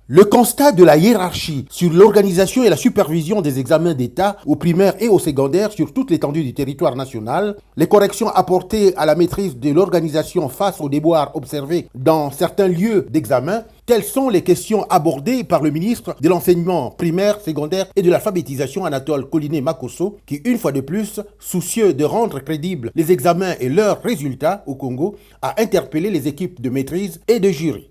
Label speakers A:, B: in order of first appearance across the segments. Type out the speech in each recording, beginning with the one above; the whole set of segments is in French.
A: Le constat de la hiérarchie sur l'organisation et la supervision des examens d'État au primaire et au secondaire sur toute l'étendue du territoire national, les corrections apportées à la maîtrise de l'organisation face aux déboires observés dans certains lieux d'examen, telles sont les questions abordées par le ministre de l'enseignement primaire, secondaire et de l'alphabétisation Anatole Collinet-Makosso, qui, une fois de plus, soucieux de rendre crédibles les examens et leurs résultats au Congo, a interpellé les équipes de maîtrise et de jury.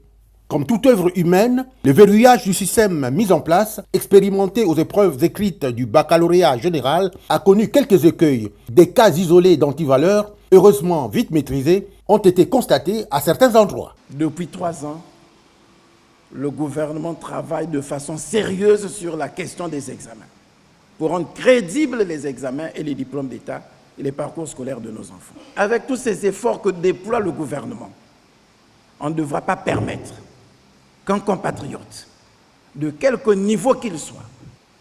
A: Comme toute œuvre humaine, le verrouillage du système mis en place, expérimenté aux épreuves écrites du baccalauréat général, a connu quelques écueils. Des cas isolés d'antivaleurs, heureusement vite maîtrisés, ont été constatés à certains endroits.
B: Depuis 3 ans, le gouvernement travaille de façon sérieuse sur la question des examens, pour rendre crédibles les examens et les diplômes d'État et les parcours scolaires de nos enfants. Avec tous ces efforts que déploie le gouvernement, on ne devra pas permettre qu'un compatriote, de quelque niveau qu'il soit,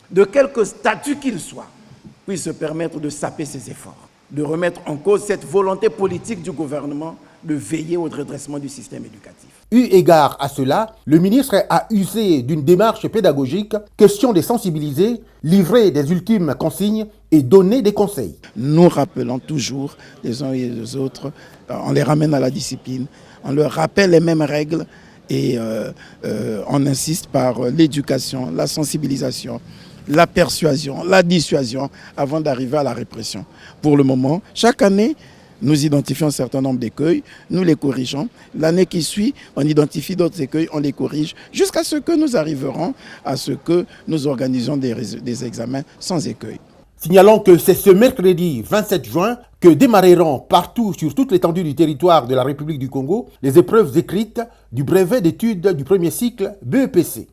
B: de quelque statut qu'il soit, puisse se permettre de saper ses efforts, de remettre en cause cette volonté politique du gouvernement de veiller au redressement du système éducatif.
A: Eu égard à cela, le ministre a usé d'une démarche pédagogique, question de sensibiliser, livrer des ultimes consignes et donner des conseils.
B: Nous rappelons toujours les uns et les autres, on les ramène à la discipline, on leur rappelle les mêmes règles, et on insiste par l'éducation, la sensibilisation, la persuasion, la dissuasion avant d'arriver à la répression. Pour le moment, chaque année, nous identifions un certain nombre d'écueils, nous les corrigeons. L'année qui suit, on identifie d'autres écueils, on les corrige, jusqu'à ce que nous arriverons à ce que nous organisons des examens sans écueil.
A: Signalons que c'est ce mercredi 27 juin que démarreront partout sur toute l'étendue du territoire de la République du Congo les épreuves écrites du brevet d'études du premier cycle BEPC.